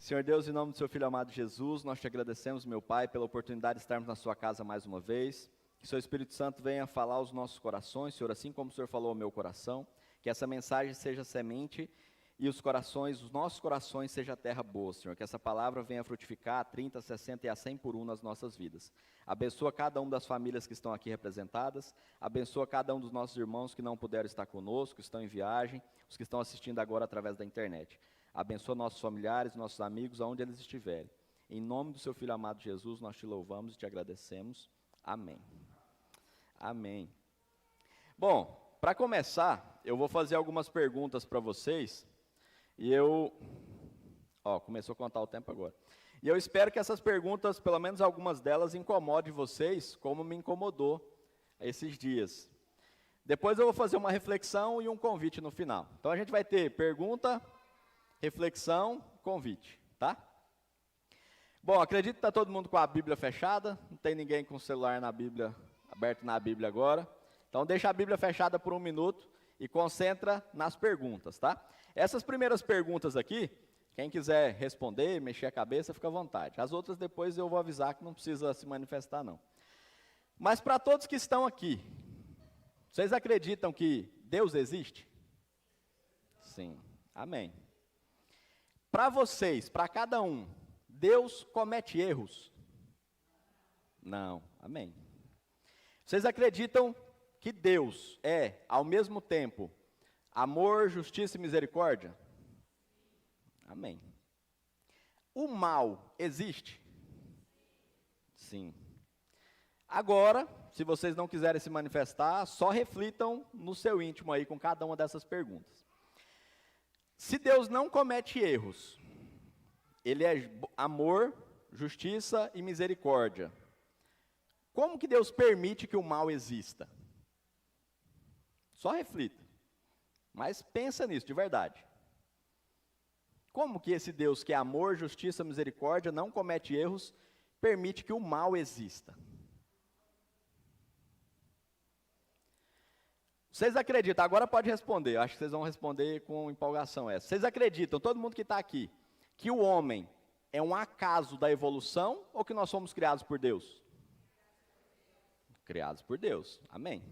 Senhor Deus, em nome do seu Filho amado Jesus, nós te agradecemos, meu Pai, pela oportunidade de estarmos na sua casa mais uma vez. Que o seu Espírito Santo venha falar aos nossos corações, Senhor, assim como o Senhor falou ao meu coração. Que essa mensagem seja semente e os nossos corações seja terra boa, Senhor. Que essa palavra venha frutificar a 30, 60 e a 100 por 1 nas nossas vidas. Abençoa cada uma das famílias que estão aqui representadas. Abençoa cada um dos nossos irmãos que não puderam estar conosco, que estão em viagem, os que estão assistindo agora através da internet. Abençoa nossos familiares, nossos amigos, aonde eles estiverem. Em nome do seu Filho amado Jesus, nós te louvamos e te agradecemos. Amém. Amém. Bom, para começar, eu vou fazer algumas perguntas para vocês. E começou a contar o tempo agora. E eu espero que essas perguntas, pelo menos algumas delas, incomodem vocês, como me incomodou esses dias. Depois eu vou fazer uma reflexão e um convite no final. Então a gente vai ter pergunta, reflexão, convite, tá? Bom, acredito que está todo mundo com a Bíblia fechada, não tem ninguém com o celular aberto na Bíblia agora. Então deixa a Bíblia fechada por 1 minuto e concentra nas perguntas, tá? Essas primeiras perguntas aqui, quem quiser responder, mexer a cabeça, fica à vontade. As outras depois eu vou avisar que não precisa se manifestar não. Mas para todos que estão aqui, vocês acreditam que Deus existe? Sim, amém. Para vocês, para cada um, Deus comete erros? Não, amém. Vocês acreditam que Deus é, ao mesmo tempo, amor, justiça e misericórdia? Amém. O mal existe? Sim. Agora, se vocês não quiserem se manifestar, só reflitam no seu íntimo aí com cada uma dessas perguntas. Se Deus não comete erros, Ele é amor, justiça e misericórdia, como que Deus permite que o mal exista? Só reflita, mas pensa nisso de verdade. Como que esse Deus que é amor, justiça, misericórdia, não comete erros, permite que o mal exista? Vocês acreditam, agora pode responder, acho que vocês vão responder com empolgação essa. Vocês acreditam, todo mundo que está aqui, que o homem é um acaso da evolução ou que nós somos criados por Deus? Criados por Deus, amém.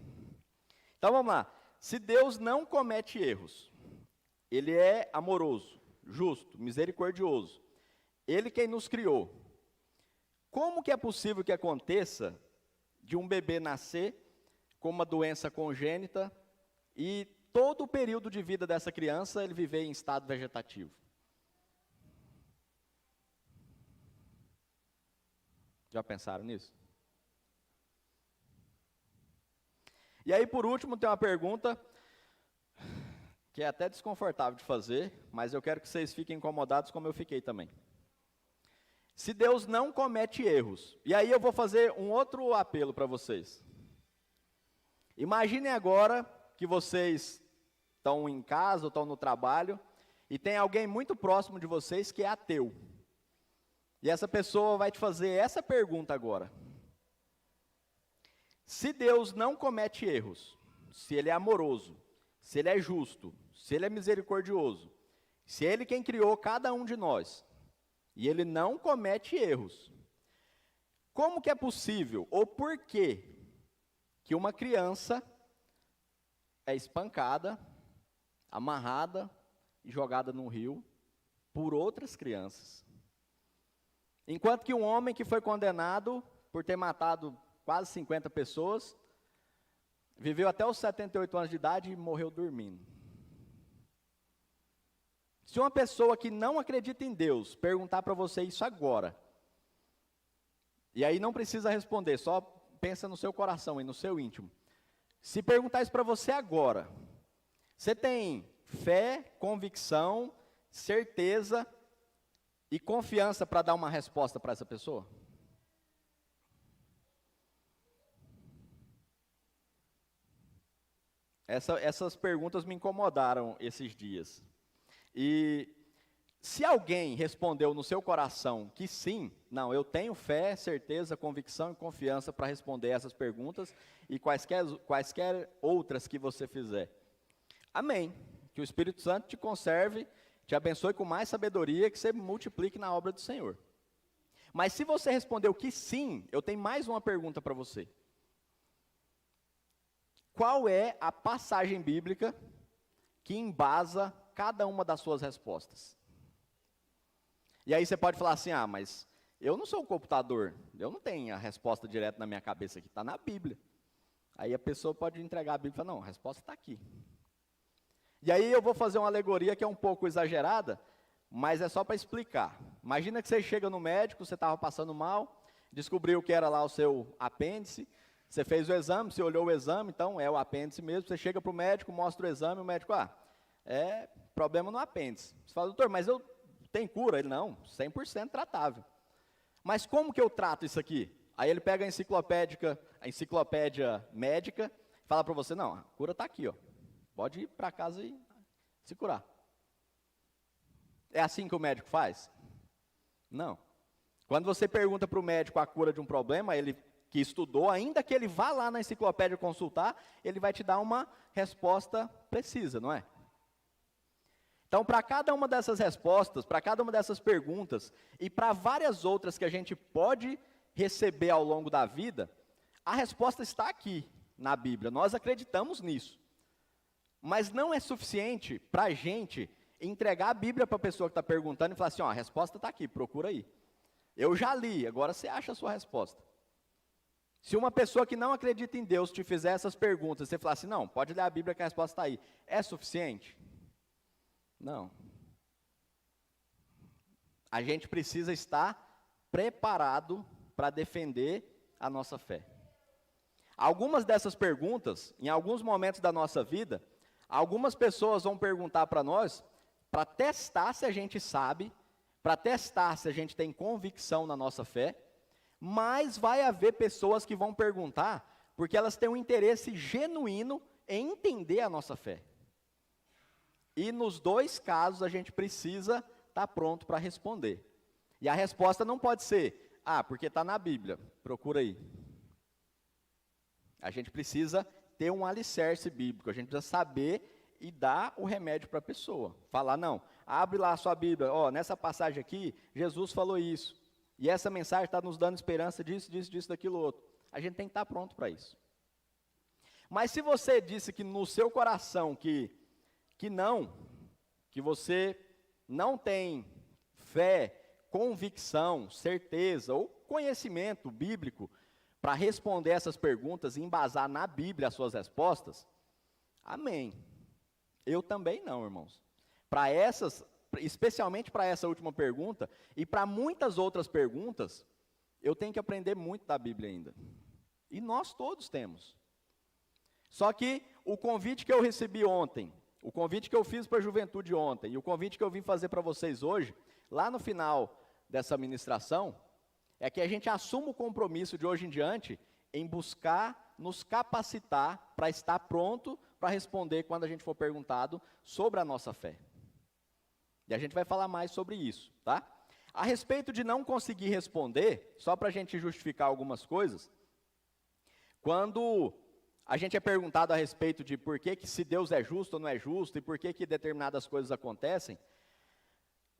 Então vamos lá, se Deus não comete erros, Ele é amoroso, justo, misericordioso, Ele quem nos criou, como que é possível que aconteça de um bebê nascer com uma doença congênita e todo o período de vida dessa criança ele viver em estado vegetativo? Já pensaram nisso? E aí, por último, tem uma pergunta que é até desconfortável de fazer, mas eu quero que vocês fiquem incomodados como eu fiquei também. Se Deus não comete erros, e aí eu vou fazer um outro apelo para vocês. Imaginem agora que vocês estão em casa ou estão no trabalho, e tem alguém muito próximo de vocês que é ateu. E essa pessoa vai te fazer essa pergunta agora. Se Deus não comete erros, se Ele é amoroso, se Ele é justo, se Ele é misericordioso, se Ele quem criou cada um de nós, e Ele não comete erros, como que é possível, ou por que uma criança é espancada, amarrada e jogada no rio por outras crianças? Enquanto que um homem que foi condenado por ter matado quase 50 pessoas, viveu até os 78 anos de idade e morreu dormindo. Se uma pessoa que não acredita em Deus perguntar para você isso agora, e aí não precisa responder, só pensa no seu coração e no seu íntimo. Se perguntar isso para você agora, você tem fé, convicção, certeza e confiança para dar uma resposta para essa pessoa? Essas perguntas me incomodaram esses dias. E se alguém respondeu no seu coração que sim, não, eu tenho fé, certeza, convicção e confiança para responder essas perguntas e quaisquer outras que você fizer. Amém. Que o Espírito Santo te conserve te abençoe com mais sabedoria, que você multiplique na obra do Senhor. Mas se você respondeu que sim, eu tenho mais uma pergunta para você. Qual é a passagem bíblica que embasa cada uma das suas respostas? E aí você pode falar assim, mas eu não sou um computador, eu não tenho a resposta direta na minha cabeça aqui, está na Bíblia. Aí a pessoa pode entregar a Bíblia e falar, não, a resposta está aqui. E aí eu vou fazer uma alegoria que é um pouco exagerada, mas é só para explicar. Imagina que você chega no médico, você estava passando mal, descobriu que era lá o seu apêndice, você fez o exame, você olhou o exame, então é o apêndice mesmo, você chega para o médico, mostra o exame, o médico, é problema no apêndice. Você fala, doutor, mas eu tenho cura? Ele, não, 100% tratável. Mas como que eu trato isso aqui? Aí ele pega a enciclopédia médica, fala para você, não, a cura está aqui, pode ir para casa e se curar. É assim que o médico faz? Não. Quando você pergunta para o médico a cura de um problema, ele que estudou, ainda que ele vá lá na enciclopédia consultar, ele vai te dar uma resposta precisa, não é? Então, para cada uma dessas respostas, para cada uma dessas perguntas, e para várias outras que a gente pode receber ao longo da vida, a resposta está aqui na Bíblia, nós acreditamos nisso. Mas não é suficiente para a gente entregar a Bíblia para a pessoa que está perguntando e falar assim, a resposta está aqui, procura aí. Eu já li, agora você acha a sua resposta. Se uma pessoa que não acredita em Deus te fizer essas perguntas, você falar assim, não, pode ler a Bíblia que a resposta está aí. É suficiente? Não. A gente precisa estar preparado para defender a nossa fé. Algumas dessas perguntas, em alguns momentos da nossa vida, algumas pessoas vão perguntar para nós, para testar se a gente sabe, para testar se a gente tem convicção na nossa fé, mas vai haver pessoas que vão perguntar, porque elas têm um interesse genuíno em entender a nossa fé. E nos dois casos a gente precisa estar pronto para responder. E a resposta não pode ser, porque está na Bíblia, procura aí. A gente precisa ter um alicerce bíblico, a gente precisa saber e dar o remédio para a pessoa. Falar, não, abre lá a sua Bíblia, nessa passagem aqui, Jesus falou isso. E essa mensagem está nos dando esperança disso, daquilo outro. A gente tem que estar pronto para isso. Mas se você disse que no seu coração que você não tem fé, convicção, certeza ou conhecimento bíblico para responder essas perguntas e embasar na Bíblia as suas respostas, amém. Eu também não, irmãos. Especialmente para essa última pergunta e para muitas outras perguntas, eu tenho que aprender muito da Bíblia ainda. E nós todos temos. Só que o convite que eu recebi ontem, o convite que eu fiz para a juventude ontem e o convite que eu vim fazer para vocês hoje, lá no final dessa ministração, é que a gente assuma o compromisso de hoje em diante em buscar nos capacitar para estar pronto para responder quando a gente for perguntado sobre a nossa fé. E a gente vai falar mais sobre isso, tá? A respeito de não conseguir responder, só para a gente justificar algumas coisas, quando a gente é perguntado a respeito de por que se Deus é justo ou não é justo, e por que determinadas coisas acontecem,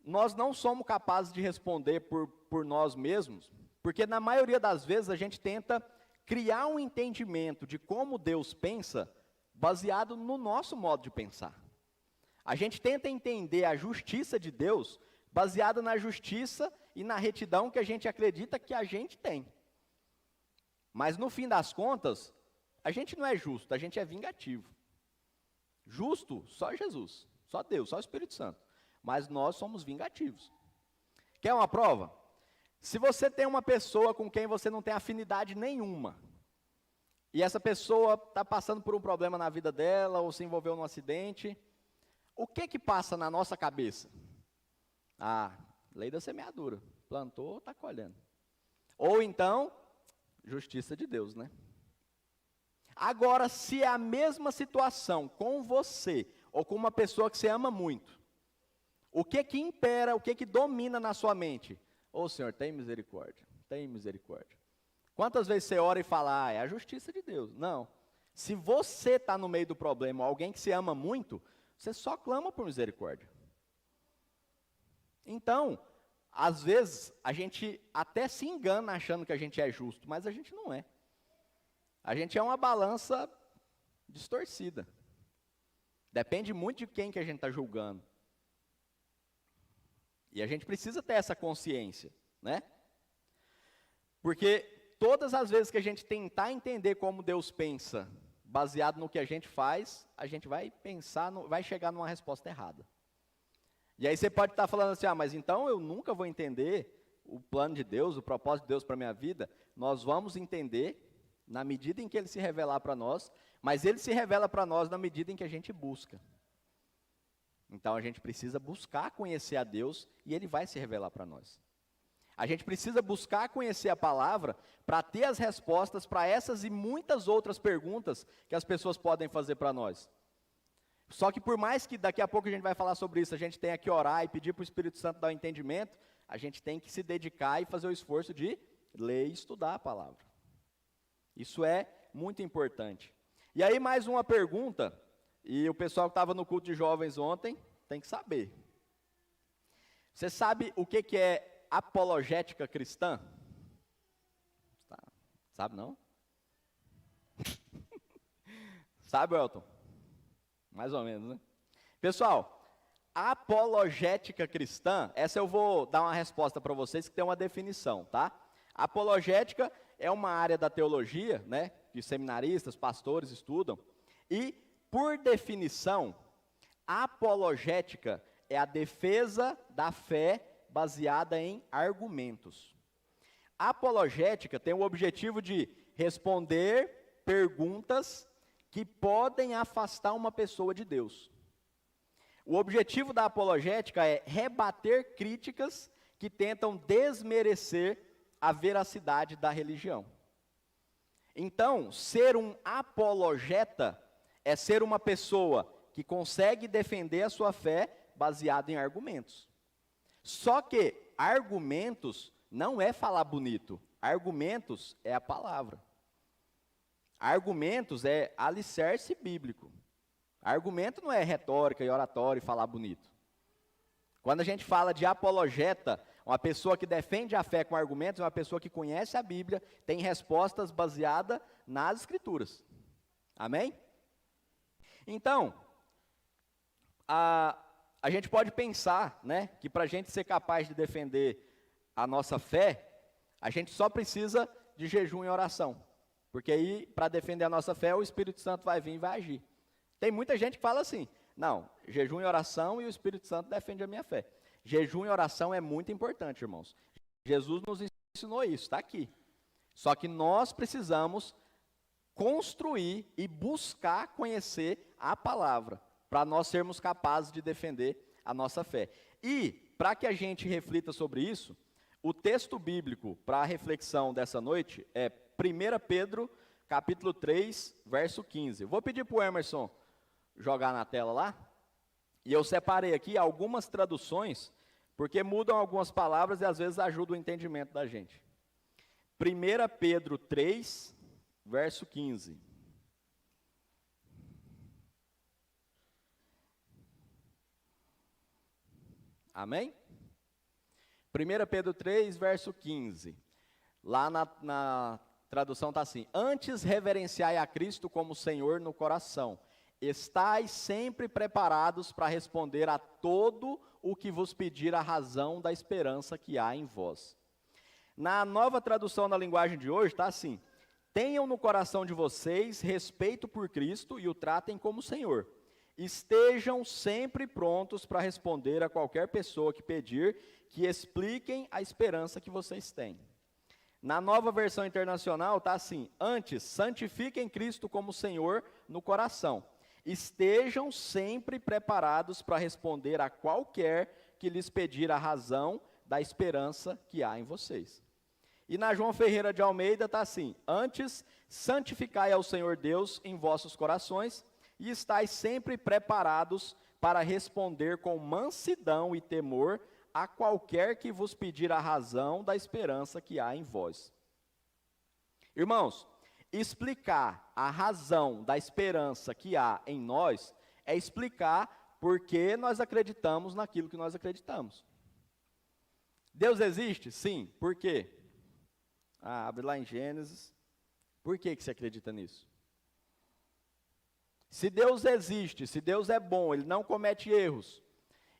nós não somos capazes de responder por nós mesmos, porque na maioria das vezes a gente tenta criar um entendimento de como Deus pensa, baseado no nosso modo de pensar. A gente tenta entender a justiça de Deus baseada na justiça e na retidão que a gente acredita que a gente tem. Mas no fim das contas, a gente não é justo, a gente é vingativo. Justo, só Jesus, só Deus, só o Espírito Santo. Mas nós somos vingativos. Quer uma prova? Se você tem uma pessoa com quem você não tem afinidade nenhuma, e essa pessoa está passando por um problema na vida dela, ou se envolveu num acidente, o que passa na nossa cabeça? Lei da semeadura. Plantou, está colhendo. Ou então, justiça de Deus, né? Agora, se é a mesma situação com você, ou com uma pessoa que você ama muito, o que impera, o que domina na sua mente? Senhor, tem misericórdia, tem misericórdia. Quantas vezes você ora e fala, é a justiça de Deus? Não. Se você está no meio do problema, alguém que você ama muito, você só clama por misericórdia. Então, às vezes, a gente até se engana achando que a gente é justo, mas a gente não é. A gente é uma balança distorcida. Depende muito de quem que a gente está julgando. E a gente precisa ter essa consciência, né? Porque todas as vezes que a gente tentar entender como Deus pensa, baseado no que a gente faz, a gente vai pensar, vai chegar numa resposta errada. E aí você pode estar falando assim, mas então eu nunca vou entender o plano de Deus, o propósito de Deus para a minha vida. Nós vamos entender na medida em que Ele se revelar para nós, mas Ele se revela para nós na medida em que a gente busca. Então a gente precisa buscar conhecer a Deus e Ele vai se revelar para nós. A gente precisa buscar conhecer a palavra para ter as respostas para essas e muitas outras perguntas que as pessoas podem fazer para nós. Só que por mais que daqui a pouco a gente vai falar sobre isso, a gente tenha que orar e pedir para o Espírito Santo dar o entendimento, a gente tem que se dedicar e fazer o esforço de ler e estudar a palavra. Isso é muito importante. E aí mais uma pergunta, e o pessoal que estava no culto de jovens ontem tem que saber. Você sabe o que é apologética cristã? Sabe não? Sabe, Elton? Mais ou menos, né? Pessoal, apologética cristã, essa eu vou dar uma resposta para vocês que tem uma definição, tá? Apologética é uma área da teologia, né, que seminaristas, pastores estudam, e, por definição, apologética é a defesa da fé baseada em argumentos. Apologética tem o objetivo de responder perguntas que podem afastar uma pessoa de Deus. O objetivo da apologética é rebater críticas que tentam desmerecer a veracidade da religião. Então, ser um apologeta é ser uma pessoa que consegue defender a sua fé baseado em argumentos. Só que argumentos não é falar bonito, argumentos é a palavra. Argumentos é alicerce bíblico. Argumento não é retórica e oratória e falar bonito. Quando a gente fala de apologeta, uma pessoa que defende a fé com argumentos, é uma pessoa que conhece a Bíblia, tem respostas baseadas nas Escrituras. Amém? Então, a gente pode pensar, né, que para a gente ser capaz de defender a nossa fé, a gente só precisa de jejum e oração. Porque aí, para defender a nossa fé, o Espírito Santo vai vir e vai agir. Tem muita gente que fala assim, não, jejum e oração e o Espírito Santo defende a minha fé. Jejum e oração é muito importante, irmãos. Jesus nos ensinou isso, está aqui. Só que nós precisamos construir e buscar conhecer a palavra, para nós sermos capazes de defender a nossa fé. E, para que a gente reflita sobre isso, o texto bíblico para a reflexão dessa noite é 1 Pedro, capítulo 3, verso 15. Eu vou pedir para o Emerson jogar na tela lá. E eu separei aqui algumas traduções, porque mudam algumas palavras e às vezes ajudam o entendimento da gente. 1 Pedro 3, verso 15. Amém? 1 Pedro 3, verso 15. Lá na tradução está assim: antes reverenciai a Cristo como Senhor no coração. Estais sempre preparados para responder a todo o que vos pedir a razão da esperança que há em vós. Na nova tradução na linguagem de hoje está assim: tenham no coração de vocês respeito por Cristo e o tratem como Senhor. Estejam sempre prontos para responder a qualquer pessoa que pedir que expliquem a esperança que vocês têm. Na nova versão internacional está assim: antes, santifiquem Cristo como Senhor no coração. Estejam sempre preparados para responder a qualquer que lhes pedir a razão da esperança que há em vocês. E na João Ferreira de Almeida está assim: antes, santificai ao Senhor Deus em vossos corações, e estais sempre preparados para responder com mansidão e temor a qualquer que vos pedir a razão da esperança que há em vós. Irmãos, explicar a razão da esperança que há em nós é explicar por que nós acreditamos naquilo que nós acreditamos. Deus existe? Sim. Por quê? Abre lá em Gênesis. Por que você acredita nisso? Se Deus existe, se Deus é bom, Ele não comete erros,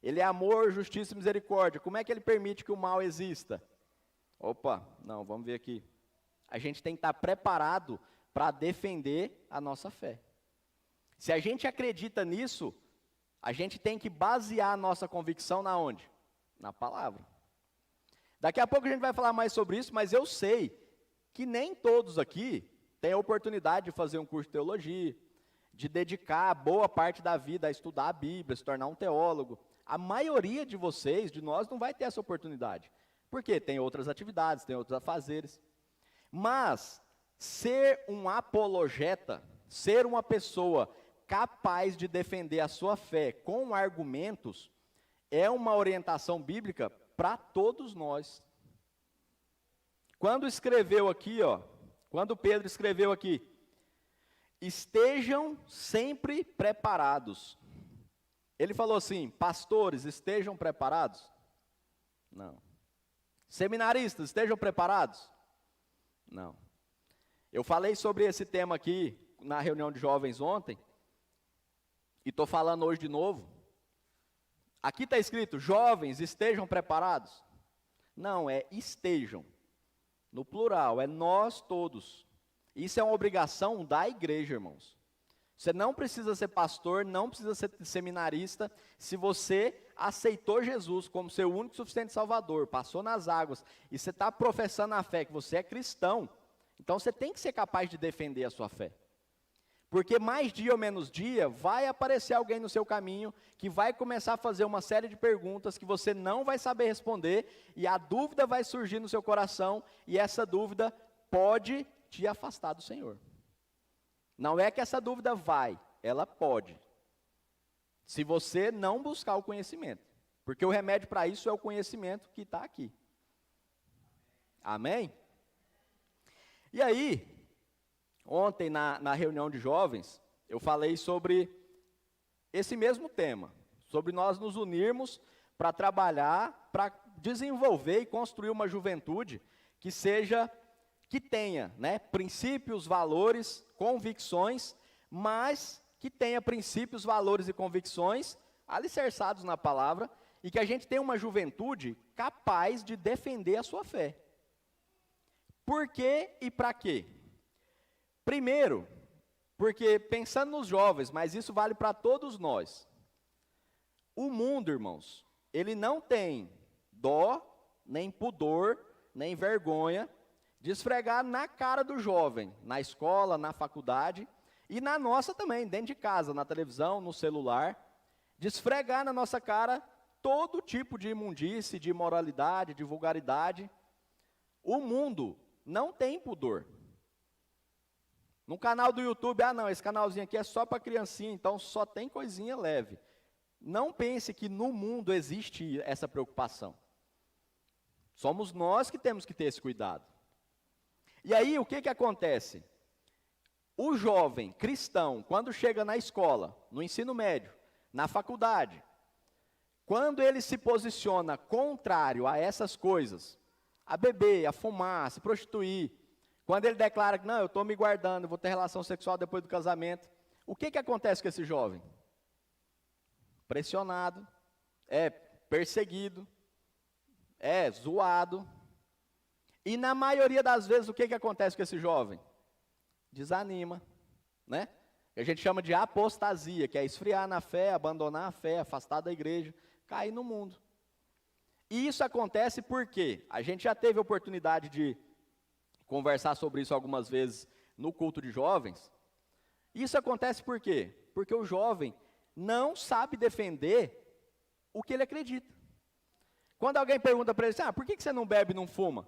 Ele é amor, justiça e misericórdia, como é que Ele permite que o mal exista? Opa, não, vamos ver aqui. A gente tem que estar preparado para defender a nossa fé. Se a gente acredita nisso, a gente tem que basear a nossa convicção na onde? Na palavra. Daqui a pouco a gente vai falar mais sobre isso, mas eu sei que nem todos aqui têm a oportunidade de fazer um curso de teologia, de dedicar boa parte da vida a estudar a Bíblia, se tornar um teólogo. A maioria de vocês, de nós, não vai ter essa oportunidade. Porque tem outras atividades, tem outros afazeres. Mas, ser um apologeta, ser uma pessoa capaz de defender a sua fé com argumentos, é uma orientação bíblica para todos nós. Quando escreveu aqui, quando Pedro escreveu aqui, estejam sempre preparados. Ele falou assim, pastores, estejam preparados? Não. Seminaristas, estejam preparados? Não. Eu falei sobre esse tema aqui na reunião de jovens ontem, e estou falando hoje de novo. Aqui está escrito, jovens, estejam preparados? Não, é estejam. No plural, é nós todos. Isso é uma obrigação da igreja, irmãos. Você não precisa ser pastor, não precisa ser seminarista, se você aceitou Jesus como seu único e suficiente Salvador, passou nas águas, e você está professando a fé, que você é cristão, então você tem que ser capaz de defender a sua fé. Porque mais dia ou menos dia, vai aparecer alguém no seu caminho, que vai começar a fazer uma série de perguntas, que você não vai saber responder, e a dúvida vai surgir no seu coração, e essa dúvida pode te afastar do Senhor. Não é que essa dúvida vai, ela pode. Se você não buscar o conhecimento. Porque o remédio para isso é o conhecimento que está aqui. Amém? E aí, ontem na reunião de jovens, eu falei sobre esse mesmo tema. Sobre nós nos unirmos para trabalhar, para desenvolver e construir uma juventude que tenha, né, princípios, valores, convicções, mas que tenha princípios, valores e convicções alicerçados na palavra, e que a gente tenha uma juventude capaz de defender a sua fé. Por quê e para quê? Primeiro, porque pensando nos jovens, mas isso vale para todos nós. O mundo, irmãos, ele não tem dó, nem pudor, nem vergonha de esfregar na cara do jovem, na escola, na faculdade, e na nossa também, dentro de casa, na televisão, no celular, de esfregar na nossa cara todo tipo de imundície, de imoralidade, de vulgaridade. O mundo não tem pudor. No canal do YouTube, não, esse canalzinho aqui é só para criancinha, então só tem coisinha leve. Não pense que no mundo existe essa preocupação. Somos nós que temos que ter esse cuidado. E aí, o que acontece? O jovem cristão, quando chega na escola, no ensino médio, na faculdade, quando ele se posiciona contrário a essas coisas, a beber, a fumar, a se prostituir, quando ele declara que, não, eu estou me guardando, vou ter relação sexual depois do casamento, o que acontece com esse jovem? Pressionado, é perseguido, é zoado. E na maioria das vezes, o que acontece com esse jovem? Desanima, né? A gente chama de apostasia, que é esfriar na fé, abandonar a fé, afastar da igreja, cair no mundo. E isso acontece porque a gente já teve a oportunidade de conversar sobre isso algumas vezes no culto de jovens. Isso acontece por quê? Porque o jovem não sabe defender o que ele acredita. Quando alguém pergunta para ele, por que você não bebe e não fuma?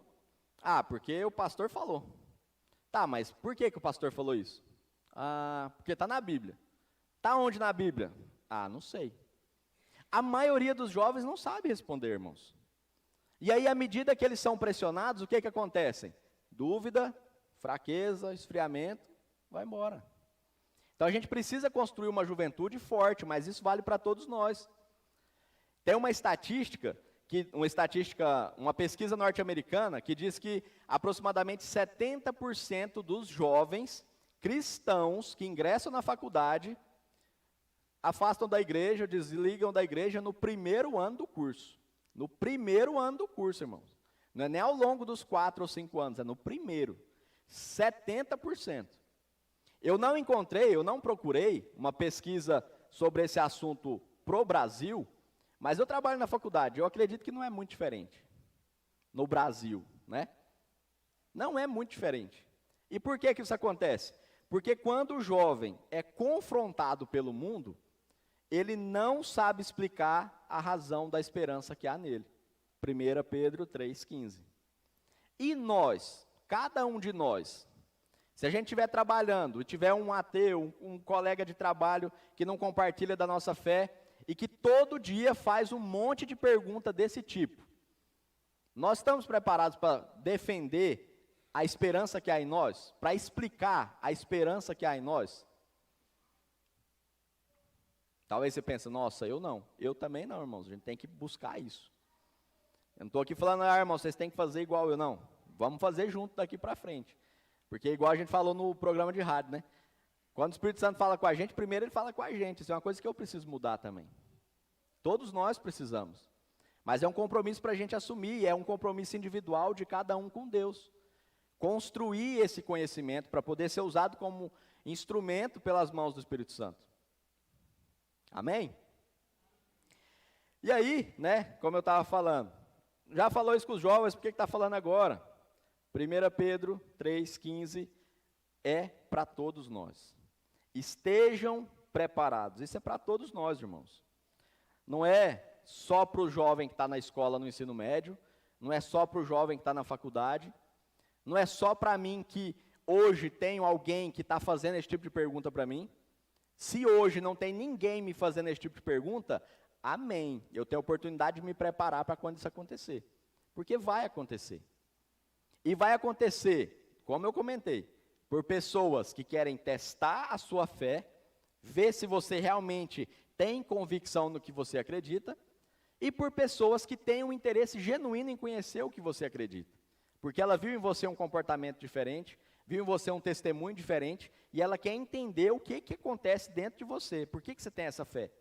Porque o pastor falou. Tá, mas por que o pastor falou isso? Porque está na Bíblia. Está onde na Bíblia? Não sei. A maioria dos jovens não sabe responder, irmãos. E aí, à medida que eles são pressionados, o que acontece? Dúvida, fraqueza, esfriamento, vai embora. Então, a gente precisa construir uma juventude forte, mas isso vale para todos nós. Tem uma estatística uma pesquisa norte-americana que diz que aproximadamente 70% dos jovens cristãos que ingressam na faculdade afastam da igreja, desligam da igreja no primeiro ano do curso. No primeiro ano do curso, irmãos. Não é nem ao longo dos 4 ou 5 anos, é no primeiro. 70%. Eu não procurei uma pesquisa sobre esse assunto pro Brasil, mas eu trabalho na faculdade, eu acredito que não é muito diferente no Brasil, né? Não é muito diferente. E por que isso acontece? Porque quando o jovem é confrontado pelo mundo, ele não sabe explicar a razão da esperança que há nele. 1 Pedro 3,15. E nós, cada um de nós, se a gente estiver trabalhando e tiver um ateu, um colega de trabalho que não compartilha da nossa fé e que todo dia faz um monte de pergunta desse tipo, nós estamos preparados para defender a esperança que há em nós? Para explicar a esperança que há em nós? Talvez você pense, nossa, eu não. Eu também não, irmãos, a gente tem que buscar isso. Eu não estou aqui falando, irmãos, vocês têm que fazer igual eu, não. Vamos fazer junto daqui para frente. Porque igual a gente falou no programa de rádio, né? Quando o Espírito Santo fala com a gente, primeiro ele fala com a gente. Isso é uma coisa que eu preciso mudar também. Todos nós precisamos. Mas é um compromisso para a gente assumir, é um compromisso individual de cada um com Deus. Construir esse conhecimento para poder ser usado como instrumento pelas mãos do Espírito Santo. Amém? E aí, né, como eu estava falando, já falou isso com os jovens, por que está falando agora? 1 Pedro 3,15 é para todos nós. Estejam preparados. Isso é para todos nós, irmãos. Não é só para o jovem que está na escola, no ensino médio, não é só para o jovem que está na faculdade, não é só para mim que hoje tenho alguém que está fazendo esse tipo de pergunta para mim. Se hoje não tem ninguém me fazendo esse tipo de pergunta, amém. Eu tenho a oportunidade de me preparar para quando isso acontecer. Porque vai acontecer. E vai acontecer, como eu comentei, por pessoas que querem testar a sua fé, ver se você realmente tem convicção no que você acredita, e por pessoas que têm um interesse genuíno em conhecer o que você acredita. Porque ela viu em você um comportamento diferente, viu em você um testemunho diferente, e ela quer entender o que acontece dentro de você. Por que você tem essa fé?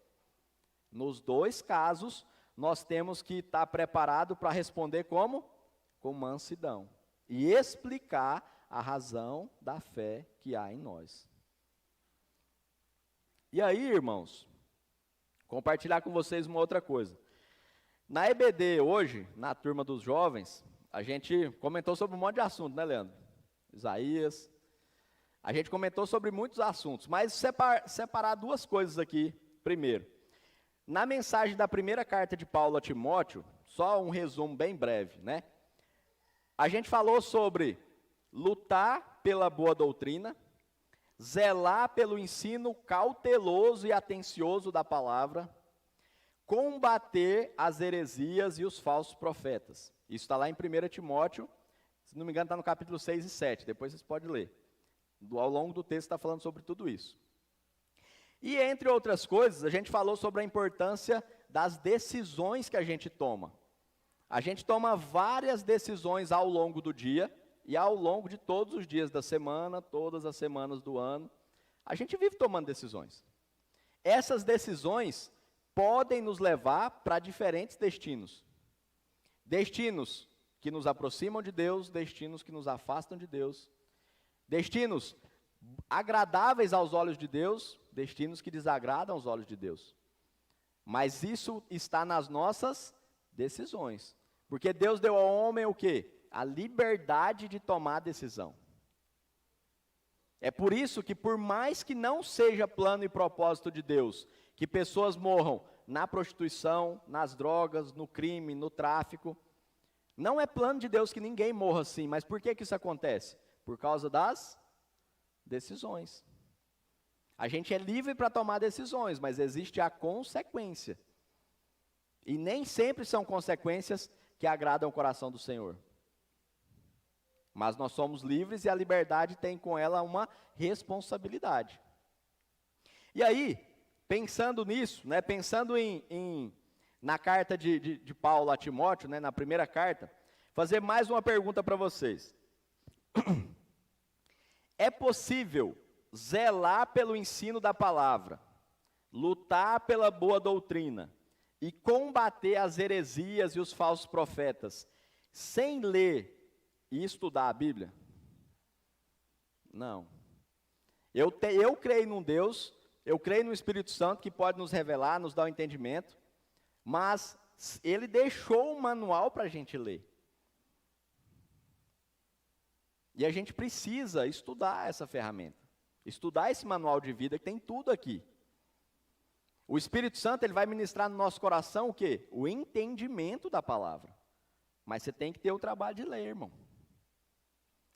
Nos dois casos, nós temos que estar preparado para responder como? Com mansidão. E explicar a razão da fé que há em nós. E aí, irmãos, compartilhar com vocês uma outra coisa. Na EBD hoje, na turma dos jovens, a gente comentou sobre um monte de assunto, né, Leandro? Isaías. A gente comentou sobre muitos assuntos, mas separar duas coisas aqui primeiro. Na mensagem da primeira carta de Paulo a Timóteo, só um resumo bem breve, né? A gente falou sobre lutar pela boa doutrina, zelar pelo ensino cauteloso e atencioso da palavra, combater as heresias e os falsos profetas. Isso está lá em 1 Timóteo, se não me engano está no capítulo 6 e 7, depois vocês podem ler. Ao longo do texto está falando sobre tudo isso. E entre outras coisas, a gente falou sobre a importância das decisões que a gente toma. A gente toma várias decisões ao longo do dia e ao longo de todos os dias da semana, todas as semanas do ano. A gente vive tomando decisões. Essas decisões podem nos levar para diferentes destinos. Destinos que nos aproximam de Deus, destinos que nos afastam de Deus. Destinos agradáveis aos olhos de Deus, destinos que desagradam aos olhos de Deus. Mas isso está nas nossas decisões. Porque Deus deu ao homem o quê? A liberdade de tomar decisão. É por isso que, por mais que não seja plano e propósito de Deus, que pessoas morram na prostituição, nas drogas, no crime, no tráfico, não é plano de Deus que ninguém morra assim. Mas por que isso acontece? Por causa das decisões. A gente é livre para tomar decisões, mas existe a consequência. E nem sempre são consequências que agradam o coração do Senhor. Mas nós somos livres e a liberdade tem com ela uma responsabilidade. E aí, pensando nisso, né, pensando na carta de Paulo a Timóteo, né, na primeira carta, fazer mais uma pergunta para vocês. É possível zelar pelo ensino da palavra, lutar pela boa doutrina e combater as heresias e os falsos profetas, sem ler e estudar a Bíblia? Não. Eu creio num Deus, eu creio no Espírito Santo que pode nos revelar, nos dar o entendimento, mas Ele deixou um manual para a gente ler. E a gente precisa estudar essa ferramenta, estudar esse manual de vida que tem tudo aqui. O Espírito Santo, ele vai ministrar no nosso coração o quê? O entendimento da palavra. Mas você tem que ter o trabalho de ler, irmão.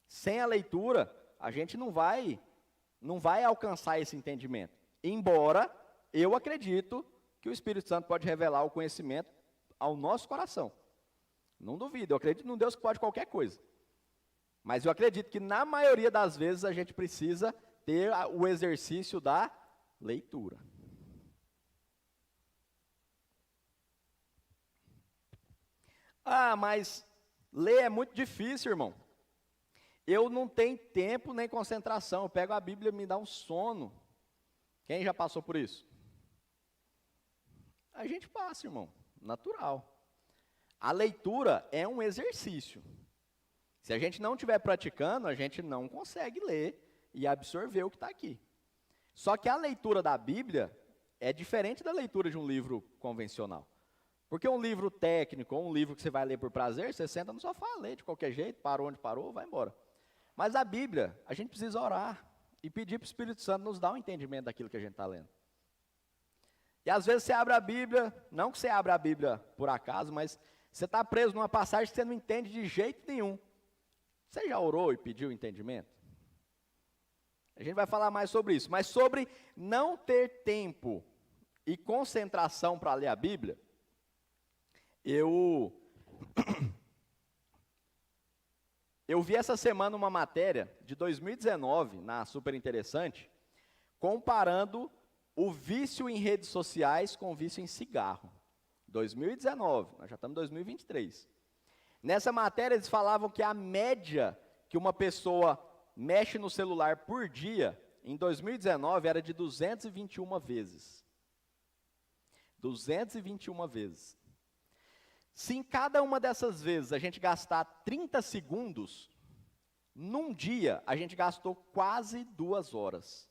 Sem a leitura, a gente não vai alcançar esse entendimento. Embora eu acredito que o Espírito Santo pode revelar o conhecimento ao nosso coração. Não duvido, eu acredito num Deus que pode qualquer coisa. Mas eu acredito que na maioria das vezes a gente precisa ter o exercício da leitura. Ah, mas ler é muito difícil, irmão. Eu não tenho tempo nem concentração. Eu pego a Bíblia e me dá um sono. Quem já passou por isso? A gente passa, irmão. Natural. A leitura é um exercício. Se a gente não estiver praticando, a gente não consegue ler e absorver o que está aqui. Só que a leitura da Bíblia é diferente da leitura de um livro convencional. Porque um livro técnico, ou um livro que você vai ler por prazer, você senta no sofá, lê de qualquer jeito, parou onde parou, vai embora. Mas a Bíblia, a gente precisa orar e pedir para o Espírito Santo nos dar um entendimento daquilo que a gente está lendo. E às vezes você abre a Bíblia, não que você abra a Bíblia por acaso, mas você está preso numa passagem que você não entende de jeito nenhum. Você já orou e pediu entendimento? A gente vai falar mais sobre isso, mas sobre não ter tempo e concentração para ler a Bíblia, eu vi essa semana uma matéria de 2019, na Super Interessante, comparando o vício em redes sociais com o vício em cigarro. 2019, nós já estamos em 2023. Nessa matéria eles falavam que a média que uma pessoa mexe no celular por dia, em 2019, era de 221 vezes. 221 vezes. Se em cada uma dessas vezes a gente gastar 30 segundos, num dia a gente gastou quase 2 horas.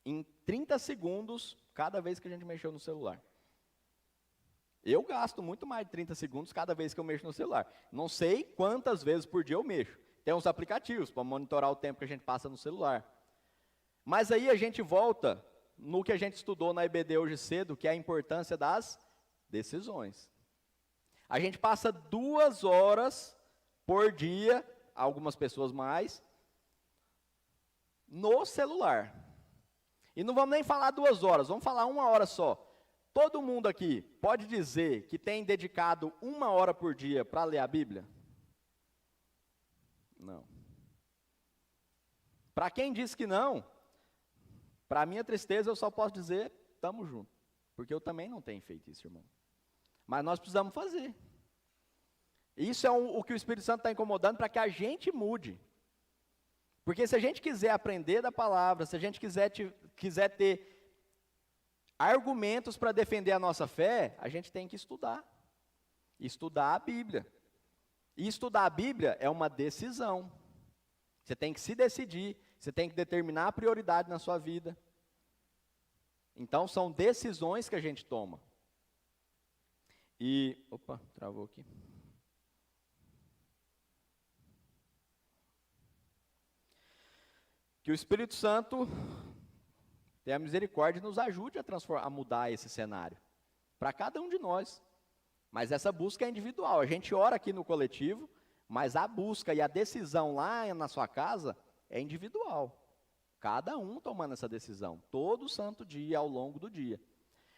Em 30 segundos, cada vez que a gente mexeu no celular. Eu gasto muito mais de 30 segundos cada vez que eu mexo no celular. Não sei quantas vezes por dia eu mexo. Tem uns aplicativos para monitorar o tempo que a gente passa no celular. Mas aí a gente volta no que a gente estudou na EBD hoje cedo, que é a importância das decisões. A gente passa 2 horas por dia, algumas pessoas mais, no celular. E não vamos nem falar 2 horas, vamos falar 1 hora só. Todo mundo aqui pode dizer que tem dedicado 1 hora por dia para ler a Bíblia? Não. Para quem diz que não, para minha tristeza eu só posso dizer, estamos juntos. Porque eu também não tenho feito isso, irmão. Mas nós precisamos fazer. Isso é o que o Espírito Santo está incomodando para que a gente mude. Porque se a gente quiser aprender da palavra, se a gente quiser ter argumentos para defender a nossa fé, a gente tem que estudar. Estudar a Bíblia. E estudar a Bíblia é uma decisão. Você tem que se decidir, você tem que determinar a prioridade na sua vida. Então, são decisões que a gente toma. E, opa, travou aqui. Que o Espírito Santo tenha misericórdia e nos ajude a mudar esse cenário. Para cada um de nós. Mas essa busca é individual. A gente ora aqui no coletivo, mas a busca e a decisão lá na sua casa é individual. Cada um tomando essa decisão, todo santo dia, ao longo do dia.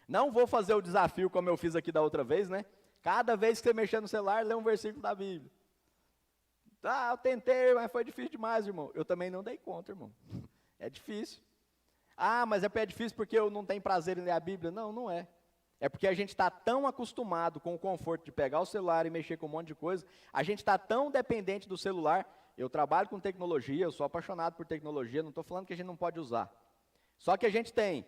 Não vou fazer o desafio como eu fiz aqui da outra vez, né? Cada vez que você mexer no celular, lê um versículo da Bíblia. Ah, eu tentei, mas foi difícil demais, irmão. Eu também não dei conta, irmão. É difícil. Ah, mas é difícil porque eu não tenho prazer em ler a Bíblia. Não, não é. É porque a gente está tão acostumado com o conforto de pegar o celular e mexer com um monte de coisa, a gente está tão dependente do celular. Eu trabalho com tecnologia, eu sou apaixonado por tecnologia, não estou falando que a gente não pode usar. Só que a gente tem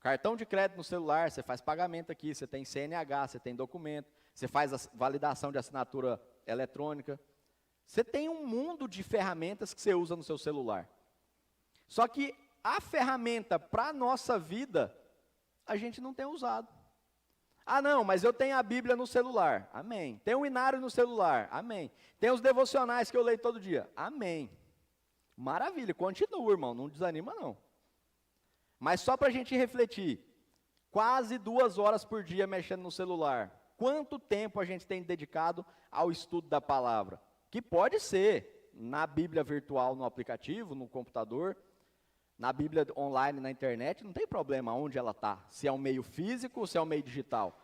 cartão de crédito no celular, você faz pagamento aqui, você tem CNH, você tem documento, você faz a validação de assinatura eletrônica. Você tem um mundo de ferramentas que você usa no seu celular. Só que a ferramenta para a nossa vida, a gente não tem usado. Ah, não, mas eu tenho a Bíblia no celular. Amém. Tem o Inário no celular. Amém. Tem os devocionais que eu leio todo dia. Amém. Maravilha, continua, irmão, não desanima não. Mas só para a gente refletir, quase 2 horas por dia mexendo no celular. Quanto tempo a gente tem dedicado ao estudo da palavra? Que pode ser na Bíblia virtual, no aplicativo, no computador, na Bíblia online, na internet, não tem problema onde ela está, se é um meio físico ou se é um meio digital.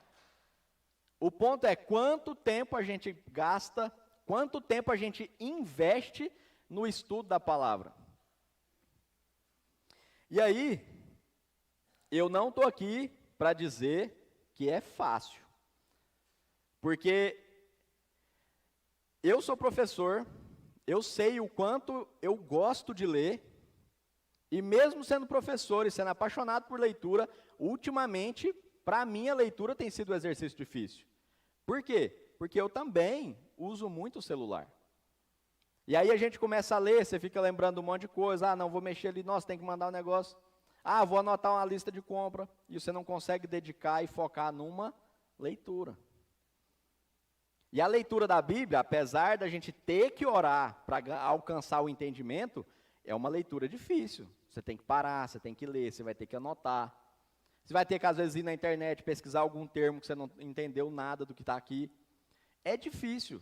O ponto é quanto tempo a gente gasta, quanto tempo a gente investe no estudo da palavra. E aí, eu não estou aqui para dizer que é fácil, porque eu sou professor, eu sei o quanto eu gosto de ler, e mesmo sendo professor e sendo apaixonado por leitura, ultimamente, para mim a leitura tem sido um exercício difícil. Por quê? Porque eu também uso muito o celular. E aí a gente começa a ler, você fica lembrando um monte de coisa, ah, não, vou mexer ali, nossa, tem que mandar um negócio. Ah, vou anotar uma lista de compra, e você não consegue dedicar e focar numa leitura. E a leitura da Bíblia, apesar da gente ter que orar para alcançar o entendimento, é uma leitura difícil. Você tem que parar, você tem que ler, você vai ter que anotar. Você vai ter que, às vezes, ir na internet, pesquisar algum termo que você não entendeu nada do que está aqui. É difícil.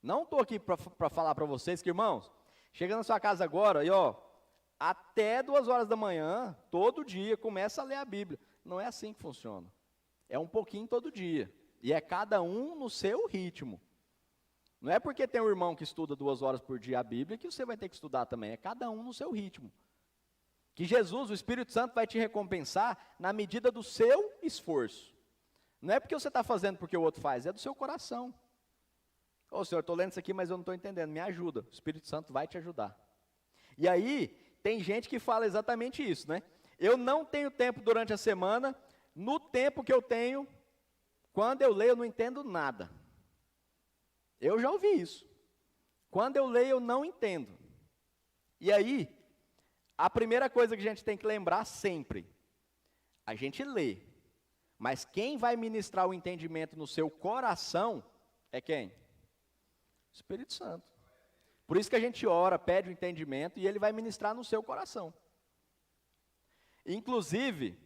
Não estou aqui para falar para vocês que, irmãos, chega na sua casa agora e, ó, até 2 horas da manhã, todo dia, começa a ler a Bíblia. Não é assim que funciona. É um pouquinho todo dia. E é cada um no seu ritmo. Não é porque tem um irmão que estuda 2 horas por dia a Bíblia que você vai ter que estudar também. É cada um no seu ritmo. Que Jesus, o Espírito Santo, vai te recompensar na medida do seu esforço. Não é porque você está fazendo porque o outro faz, é do seu coração. Ô Senhor, estou lendo isso aqui, mas eu não estou entendendo, me ajuda. O Espírito Santo vai te ajudar. E aí, tem gente que fala exatamente isso, né? Eu não tenho tempo durante a semana, no tempo que eu tenho, quando eu leio eu não entendo nada. Eu já ouvi isso. Quando eu leio eu não entendo. E aí, a primeira coisa que a gente tem que lembrar sempre, a gente lê, mas quem vai ministrar o entendimento no seu coração é quem? O Espírito Santo. Por isso que a gente ora, pede o entendimento e ele vai ministrar no seu coração. Inclusive,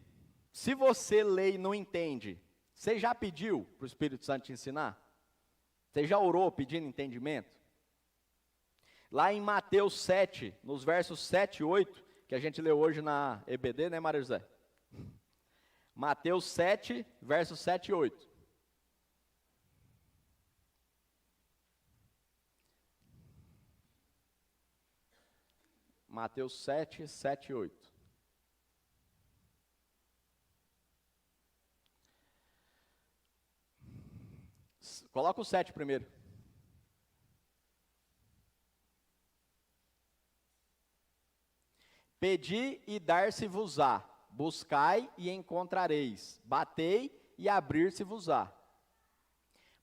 se você lê e não entende, você já pediu para o Espírito Santo te ensinar? Você já orou pedindo entendimento? Lá em Mateus 7, nos versos 7 e 8, que a gente leu hoje na EBD, né, Maria José? Mateus 7, versos 7 e 8. Mateus 7, 7 e 8. Coloca o 7 primeiro. Pedi e dar-se-vos-á, buscai e encontrareis, batei e abrir-se-vos-á.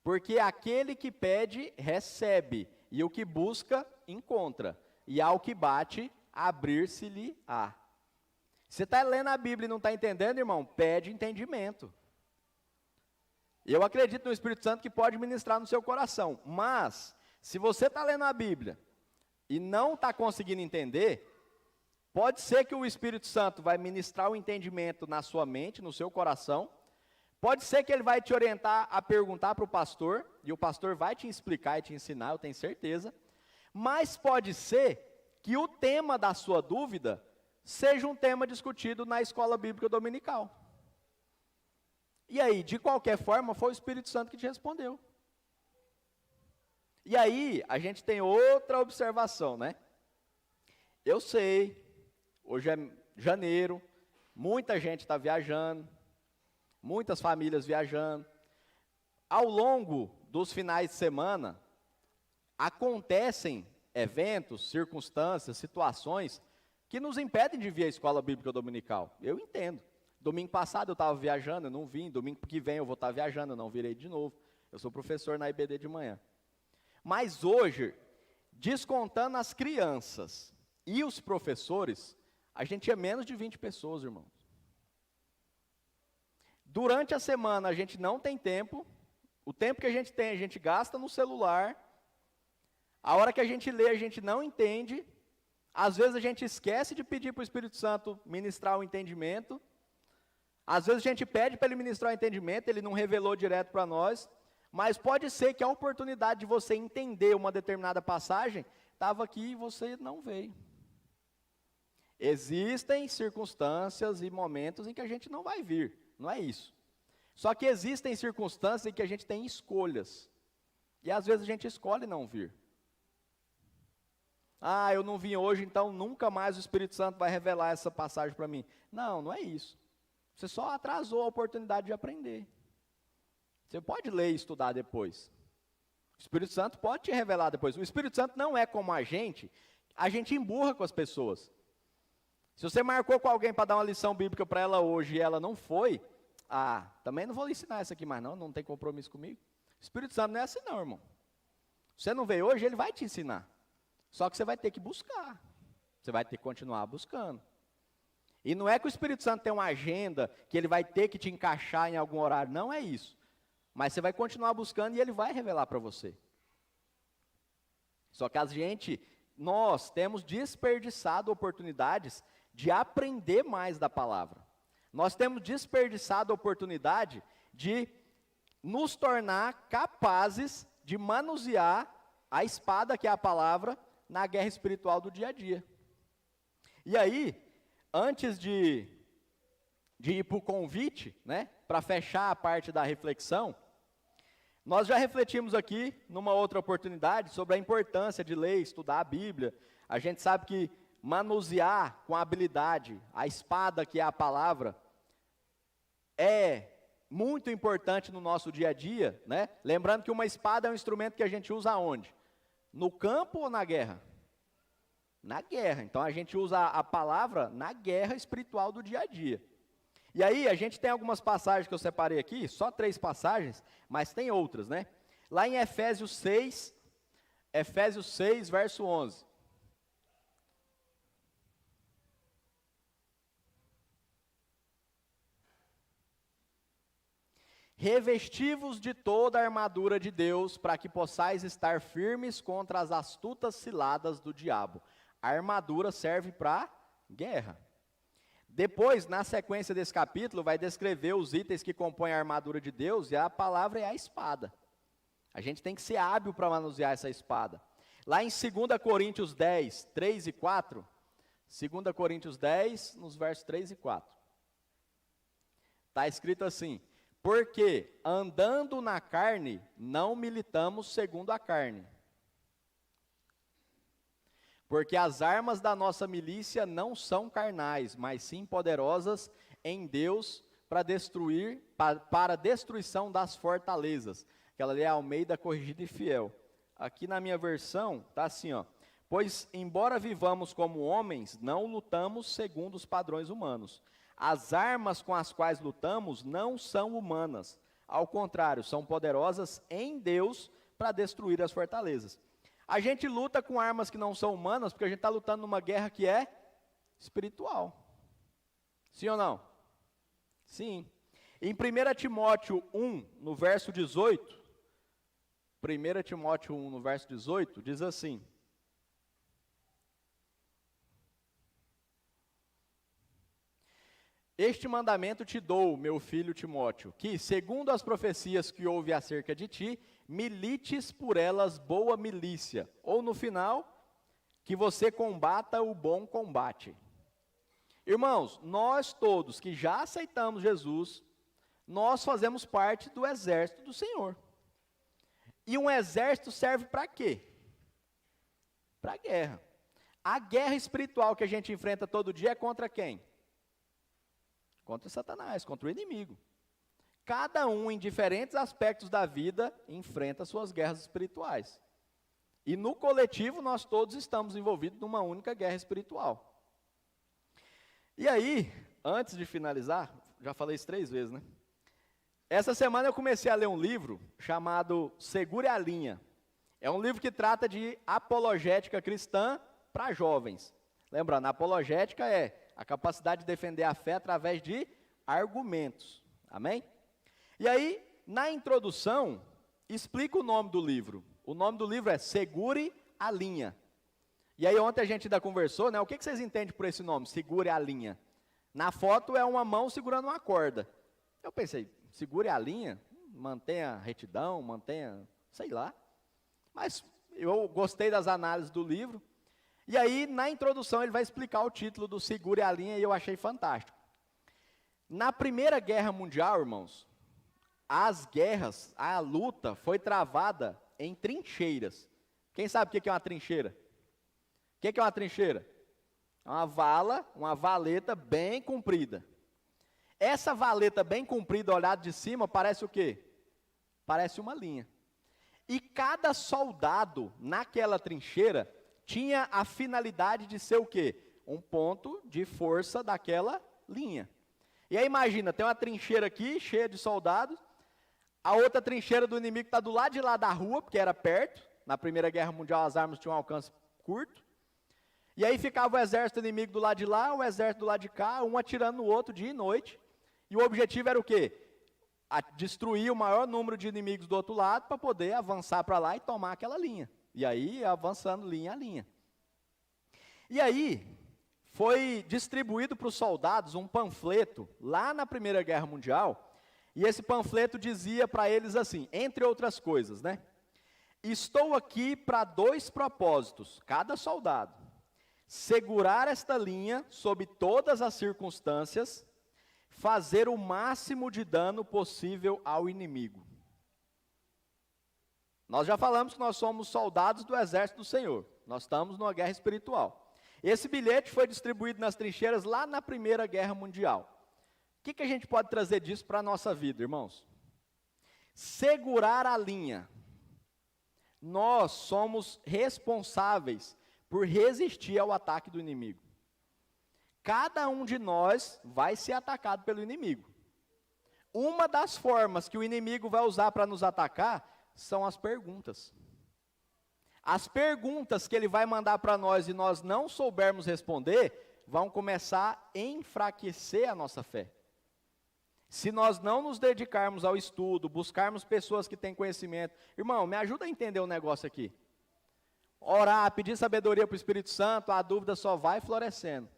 Porque aquele que pede, recebe, e o que busca, encontra, e ao que bate, abrir-se-lhe-á. Você está lendo a Bíblia e não está entendendo, irmão? Pede entendimento. Eu acredito no Espírito Santo que pode ministrar no seu coração, mas, se você está lendo a Bíblia e não está conseguindo entender, pode ser que o Espírito Santo vai ministrar o entendimento na sua mente, no seu coração. Pode ser que ele vai te orientar a perguntar para o pastor, e o pastor vai te explicar e te ensinar, eu tenho certeza. Mas pode ser que o tema da sua dúvida seja um tema discutido na escola bíblica dominical. E aí, de qualquer forma, foi o Espírito Santo que te respondeu. E aí, a gente tem outra observação, né? Eu sei, hoje é janeiro, muita gente está viajando, muitas famílias viajando. Ao longo dos finais de semana, acontecem eventos, circunstâncias, situações que nos impedem de vir à escola bíblica dominical. Eu entendo. Domingo passado eu estava viajando, eu não vim. Domingo que vem eu vou estar viajando, eu não virei de novo. Eu sou professor na IBD de manhã. Mas hoje, descontando as crianças e os professores, a gente é menos de 20 pessoas, irmãos. Durante a semana a gente não tem tempo. O tempo que a gente tem, a gente gasta no celular. A hora que a gente lê, a gente não entende. Às vezes a gente esquece de pedir para o Espírito Santo ministrar o entendimento. Às vezes a gente pede para ele ministrar o entendimento, ele não revelou direto para nós. Mas pode ser que a oportunidade de você entender uma determinada passagem estava aqui e você não veio. Existem circunstâncias e momentos em que a gente não vai vir, não é isso. Só que existem circunstâncias em que a gente tem escolhas. E às vezes a gente escolhe não vir. Ah, eu não vim hoje, então nunca mais o Espírito Santo vai revelar essa passagem para mim. Não, não é isso. Você só atrasou a oportunidade de aprender. Você pode ler e estudar depois. O Espírito Santo pode te revelar depois. O Espírito Santo não é como a gente emburra com as pessoas. Se você marcou com alguém para dar uma lição bíblica para ela hoje e ela não foi, também não vou lhe ensinar isso aqui mais não tem compromisso comigo. O Espírito Santo não é assim não, irmão. Você não veio hoje, ele vai te ensinar. Só que você vai ter que buscar. Você vai ter que continuar buscando. E não é que o Espírito Santo tem uma agenda que ele vai ter que te encaixar em algum horário. Não é isso. Mas você vai continuar buscando e ele vai revelar para você. Só que nós temos desperdiçado oportunidades de aprender mais da palavra. Nós temos desperdiçado a oportunidade de nos tornar capazes de manusear a espada, que é a palavra, na guerra espiritual do dia a dia. E aí, antes de ir para o convite, né, para fechar a parte da reflexão, nós já refletimos aqui, numa outra oportunidade, sobre a importância de ler, estudar a Bíblia. A gente sabe que manusear com habilidade a espada, que é a palavra, é muito importante no nosso dia a dia, né? Lembrando que uma espada é um instrumento que a gente usa aonde? No campo ou na guerra? Na guerra. Então a gente usa a palavra na guerra espiritual do dia a dia. E aí a gente tem algumas passagens que eu separei aqui, só 3 passagens, mas tem outras, né? Lá em Efésios 6, verso 11. Revesti-vos de toda a armadura de Deus, para que possais estar firmes contra as astutas ciladas do diabo. A armadura serve para guerra. Depois, na sequência desse capítulo, vai descrever os itens que compõem a armadura de Deus, e a palavra é a espada. A gente tem que ser hábil para manusear essa espada. Lá em 2 Coríntios 10, 3 e 4, 2 Coríntios 10, nos versos 3 e 4. Está escrito assim: porque andando na carne, não militamos segundo a carne. Porque as armas da nossa milícia não são carnais, mas sim poderosas em Deus para a destruição das fortalezas. Aquela ali é a Almeida Corrigida e Fiel. Aqui na minha versão está assim, ó: pois embora vivamos como homens, não lutamos segundo os padrões humanos. As armas com as quais lutamos não são humanas. Ao contrário, são poderosas em Deus para destruir as fortalezas. A gente luta com armas que não são humanas, porque a gente está lutando numa guerra que é espiritual. Sim ou não? Sim. Em 1 Timóteo 1, no verso 18, 1 Timóteo 1, no verso 18, diz assim: este mandamento te dou, meu filho Timóteo, que, segundo as profecias que houve acerca de ti, milites por elas boa milícia. Ou no final, que você combata o bom combate. Irmãos, nós todos que já aceitamos Jesus, nós fazemos parte do exército do Senhor. E um exército serve para quê? Para a guerra. A guerra espiritual que a gente enfrenta todo dia é contra quem? Contra Satanás, contra o inimigo. cada um em diferentes aspectos da vida enfrenta suas guerras espirituais. E no coletivo nós todos estamos envolvidos numa única guerra espiritual. E aí, antes de finalizar, já falei isso 3 vezes, né? Essa semana eu comecei a ler um livro chamado Segure a Linha. É um livro que trata de apologética cristã para jovens. Lembrando, a apologética é a capacidade de defender a fé através de argumentos. Amém? E aí, na introdução, explica o nome do livro. O nome do livro é Segure a Linha. E aí ontem a gente ainda conversou, né? O que vocês entendem por esse nome, Segure a Linha? Na foto é uma mão segurando uma corda. Eu pensei, segure a linha, mantenha retidão, mantenha, sei lá. Mas eu gostei das análises do livro. E aí, na introdução, ele vai explicar o título do Segure a Linha e eu achei fantástico. Na Primeira Guerra Mundial, irmãos, a luta foi travada em trincheiras. Quem sabe o que é uma trincheira? O que é uma trincheira? É uma vala, uma valeta bem comprida. Essa valeta bem comprida, olhada de cima, parece o quê? Parece uma linha. E cada soldado naquela trincheira tinha a finalidade de ser o quê? Um ponto de força daquela linha. E aí imagina, tem uma trincheira aqui, cheia de soldados, a outra trincheira do inimigo está do lado de lá da rua, porque era perto. Na Primeira Guerra Mundial as armas tinham um alcance curto. E aí ficava o exército inimigo do lado de lá, o exército do lado de cá, um atirando no outro dia e noite. E o objetivo era o quê? Destruir o maior número de inimigos do outro lado para poder avançar para lá e tomar aquela linha. E aí, avançando linha a linha. E aí, foi distribuído para os soldados um panfleto, lá na Primeira Guerra Mundial, e esse panfleto dizia para eles assim, entre outras coisas, né? Estou aqui para 2 propósitos, cada soldado. Segurar esta linha sob todas as circunstâncias, fazer o máximo de dano possível ao inimigo. Nós já falamos que nós somos soldados do exército do Senhor. Nós estamos numa guerra espiritual. Esse bilhete foi distribuído nas trincheiras lá na Primeira Guerra Mundial. O que a gente pode trazer disso para a nossa vida, irmãos? Segurar a linha. Nós somos responsáveis por resistir ao ataque do inimigo. Cada um de nós vai ser atacado pelo inimigo. Uma das formas que o inimigo vai usar para nos atacar são as perguntas. As perguntas que ele vai mandar para nós e nós não soubermos responder, vão começar a enfraquecer a nossa fé. Se nós não nos dedicarmos ao estudo, buscarmos pessoas que têm conhecimento, irmão, me ajuda a entender um negócio aqui. Orar, pedir sabedoria para o Espírito Santo, a dúvida só vai florescendo.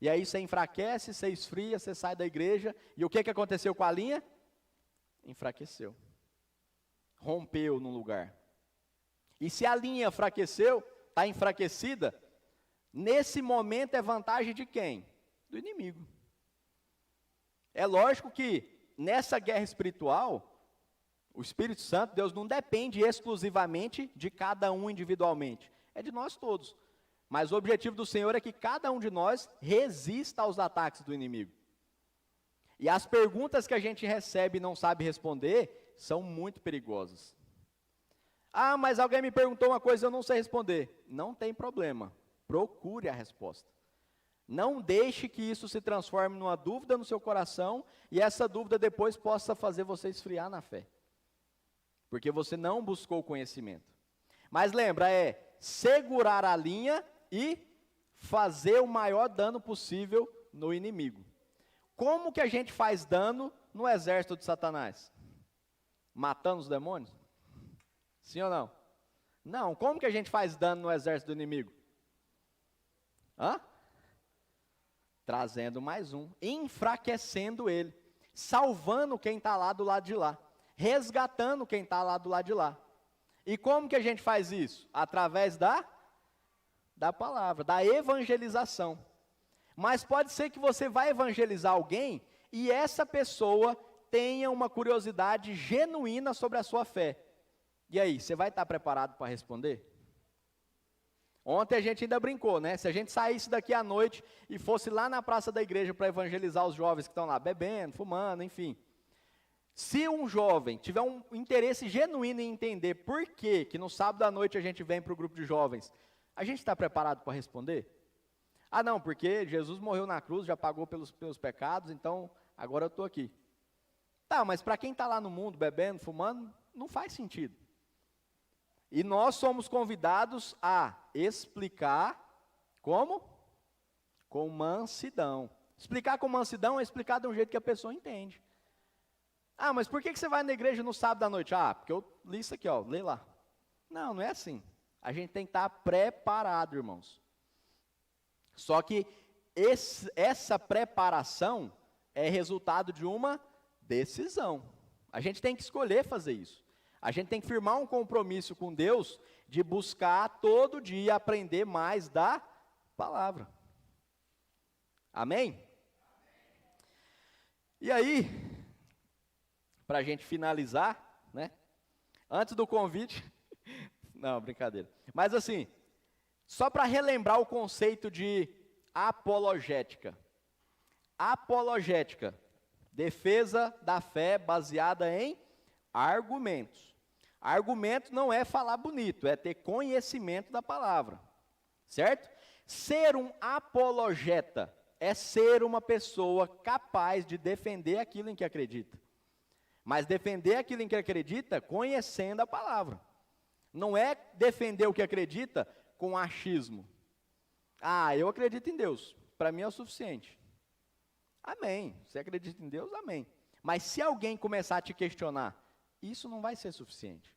E aí você enfraquece, você esfria, você sai da igreja, e o que aconteceu com a linha? Enfraqueceu. Rompeu num lugar. E se a linha enfraqueceu, está enfraquecida, nesse momento é vantagem de quem? Do inimigo. É lógico que nessa guerra espiritual, o Espírito Santo, Deus não depende exclusivamente de cada um individualmente, é de nós todos. Mas o objetivo do Senhor é que cada um de nós resista aos ataques do inimigo. E as perguntas que a gente recebe e não sabe responder, são muito perigosas. Ah, mas alguém me perguntou uma coisa e eu não sei responder. Não tem problema, procure a resposta. Não deixe que isso se transforme numa dúvida no seu coração e essa dúvida depois possa fazer você esfriar na fé. Porque você não buscou conhecimento. Mas lembra, é segurar a linha e fazer o maior dano possível no inimigo. Como que a gente faz dano no exército de Satanás? Matando os demônios? Sim ou não? Não, como que a gente faz dano no exército do inimigo? Trazendo mais um, enfraquecendo ele, salvando quem está lá do lado de lá, resgatando quem está lá do lado de lá. E como que a gente faz isso? Através da palavra, da evangelização. Mas pode ser que você vai evangelizar alguém e essa pessoa tenha uma curiosidade genuína sobre a sua fé. E aí, você vai estar preparado para responder? Ontem a gente ainda brincou, né? Se a gente saísse daqui à noite e fosse lá na praça da igreja para evangelizar os jovens que estão lá bebendo, fumando, enfim. Se um jovem tiver um interesse genuíno em entender por que no sábado à noite a gente vem para o grupo de jovens, a gente está preparado para responder? Ah, não, porque Jesus morreu na cruz, já pagou pelos pecados, então agora eu estou aqui. Tá, mas para quem está lá no mundo, bebendo, fumando, não faz sentido. E nós somos convidados a explicar como? Com mansidão. Explicar com mansidão é explicar de um jeito que a pessoa entende. Ah, mas por que você vai na igreja no sábado à noite? Ah, porque eu li isso aqui, ó, lê lá. Não, não é assim. A gente tem que estar preparado, irmãos. Só que essa preparação é resultado de uma decisão. A gente tem que escolher fazer isso. A gente tem que firmar um compromisso com Deus de buscar todo dia aprender mais da palavra. Amém? E aí, para a gente finalizar, né? Antes do convite, não, brincadeira. Mas assim, só para relembrar o conceito de apologética. Apologética, defesa da fé baseada em argumentos. Argumento não é falar bonito, é ter conhecimento da palavra, certo? Ser um apologeta é ser uma pessoa capaz de defender aquilo em que acredita. Mas defender aquilo em que acredita conhecendo a palavra. Não é defender o que acredita com achismo. Ah, eu acredito em Deus, para mim é o suficiente. Amém, você acredita em Deus, amém. Mas se alguém começar a te questionar, isso não vai ser suficiente.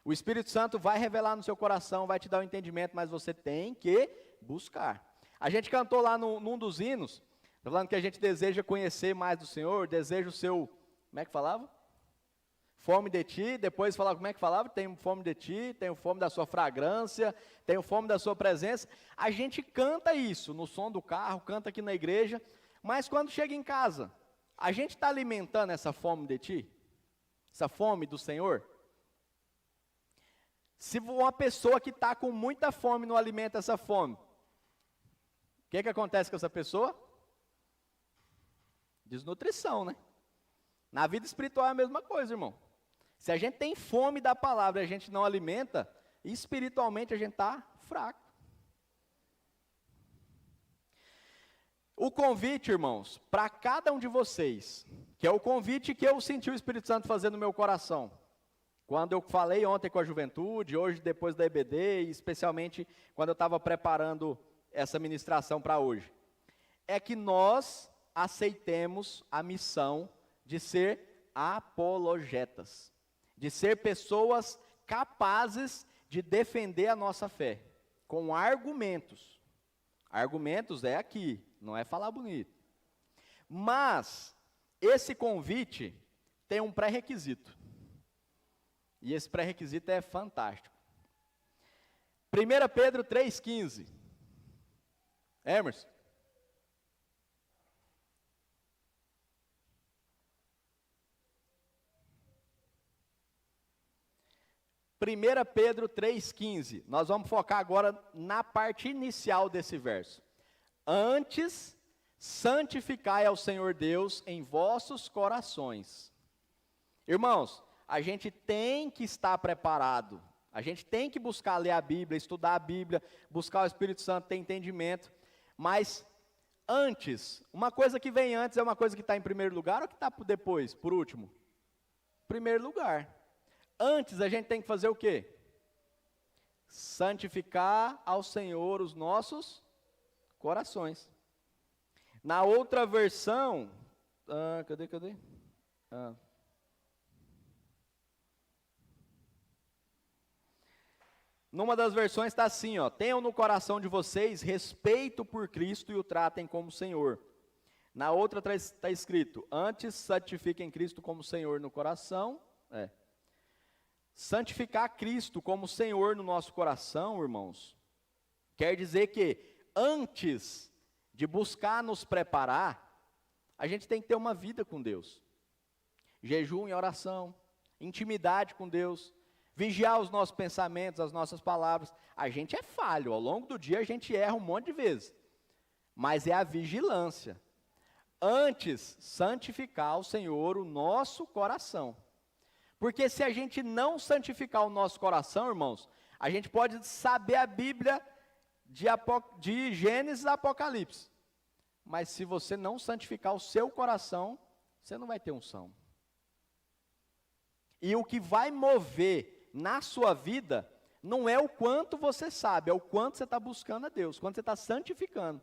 O Espírito Santo vai revelar no seu coração, vai te dar o entendimento, mas você tem que buscar. A gente cantou lá num dos hinos, falando que a gente deseja conhecer mais do Senhor, deseja o seu, como é que falava? Fome de ti, depois falava, como é que falava? Tenho fome de ti, tenho fome da sua fragrância, tenho fome da sua presença. A gente canta isso no som do carro, canta aqui na igreja, mas quando chega em casa, a gente está alimentando essa fome de ti? Essa fome do Senhor? Se uma pessoa que está com muita fome não alimenta essa fome, o que acontece com essa pessoa? Desnutrição, né? Na vida espiritual é a mesma coisa, irmão. Se a gente tem fome da palavra e a gente não alimenta, espiritualmente a gente está fraco. O convite, irmãos, para cada um de vocês, que é o convite que eu senti o Espírito Santo fazer no meu coração, quando eu falei ontem com a juventude, hoje depois da EBD, e especialmente quando eu estava preparando essa ministração para hoje, é que nós aceitemos a missão de ser apologetas, de ser pessoas capazes de defender a nossa fé, com argumentos. Argumentos é aqui, não é falar bonito. Mas, esse convite tem um pré-requisito. E esse pré-requisito é fantástico. 1 Pedro 3,15. Emerson. Primeira Pedro 3,15. Nós vamos focar agora na parte inicial desse verso. Antes, santificai ao Senhor Deus em vossos corações. Irmãos, a gente tem que estar preparado, a gente tem que buscar ler a Bíblia, estudar a Bíblia, buscar o Espírito Santo, ter entendimento, mas antes, uma coisa que vem antes é uma coisa que está em primeiro lugar ou que está depois, por último? Primeiro lugar. Antes a gente tem que fazer o quê? Santificar ao Senhor os nossos corações. Na outra versão, cadê? Numa das versões está assim, ó: tenham no coração de vocês respeito por Cristo e o tratem como Senhor. Na outra está escrito: antes santifiquem Cristo como Senhor no coração. Santificar Cristo como Senhor no nosso coração, irmãos, quer dizer que antes de buscar nos preparar, a gente tem que ter uma vida com Deus. Jejum e oração, intimidade com Deus, vigiar os nossos pensamentos, as nossas palavras. A gente é falho, ao longo do dia a gente erra um monte de vezes, mas é a vigilância. Antes, santificar ao Senhor o nosso coração. Porque se a gente não santificar o nosso coração, irmãos, a gente pode saber a Bíblia de Gênesis a Apocalipse. Mas se você não santificar o seu coração, você não vai ter unção. E o que vai mover na sua vida não é o quanto você sabe, é o quanto você está buscando a Deus, quanto você está santificando.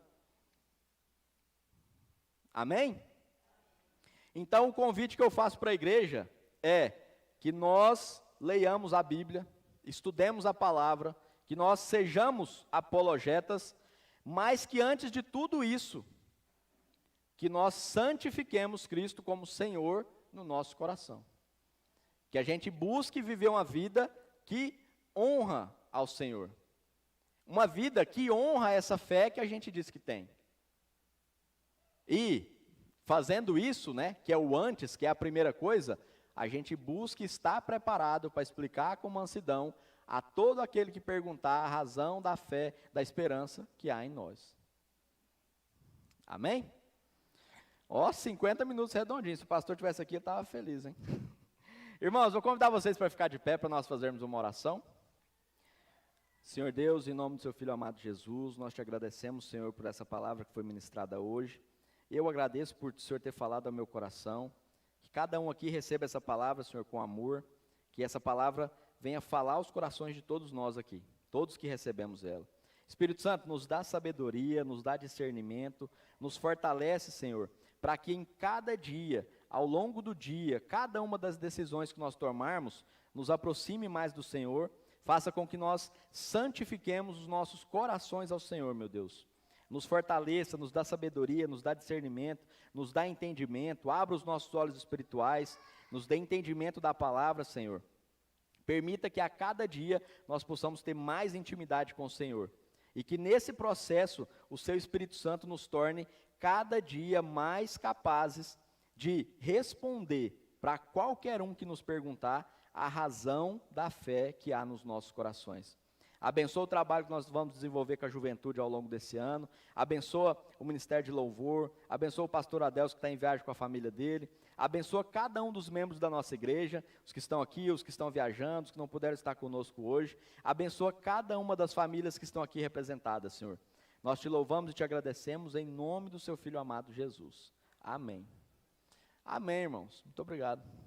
Amém? Então o convite que eu faço para a igreja é que nós leiamos a Bíblia, estudemos a palavra, que nós sejamos apologetas, mas que antes de tudo isso, que nós santifiquemos Cristo como Senhor no nosso coração. Que a gente busque viver uma vida que honra ao Senhor. Uma vida que honra essa fé que a gente diz que tem. E, fazendo isso, né, que é o antes, que é a primeira coisa, a gente busca estar preparado para explicar com mansidão a todo aquele que perguntar a razão da fé, da esperança que há em nós. Amém? Ó, 50 minutos redondinhos. Se o pastor estivesse aqui, eu estava feliz, hein? Irmãos, vou convidar vocês para ficar de pé para nós fazermos uma oração. Senhor Deus, em nome do seu Filho amado Jesus, nós te agradecemos, Senhor, por essa palavra que foi ministrada hoje. Eu agradeço por o Senhor ter falado ao meu coração. Que cada um aqui receba essa palavra, Senhor, com amor. Que essa palavra venha falar aos corações de todos nós aqui, todos que recebemos ela. Espírito Santo, nos dá sabedoria, nos dá discernimento, nos fortalece, Senhor, para que em cada dia, ao longo do dia, cada uma das decisões que nós tomarmos, nos aproxime mais do Senhor, faça com que nós santifiquemos os nossos corações ao Senhor, meu Deus. Nos fortaleça, nos dá sabedoria, nos dá discernimento, nos dá entendimento, abra os nossos olhos espirituais, nos dê entendimento da palavra, Senhor. Permita que a cada dia nós possamos ter mais intimidade com o Senhor. E que nesse processo o seu Espírito Santo nos torne cada dia mais capazes de responder para qualquer um que nos perguntar a razão da fé que há nos nossos corações. Abençoa o trabalho que nós vamos desenvolver com a juventude ao longo desse ano. Abençoa o Ministério de Louvor. Abençoa o pastor Adelso que está em viagem com a família dele. Abençoa cada um dos membros da nossa igreja, os que estão aqui, os que estão viajando, os que não puderam estar conosco hoje. Abençoa cada uma das famílias que estão aqui representadas, Senhor. Nós te louvamos e te agradecemos em nome do seu Filho amado Jesus. Amém. Amém, irmãos. Muito obrigado.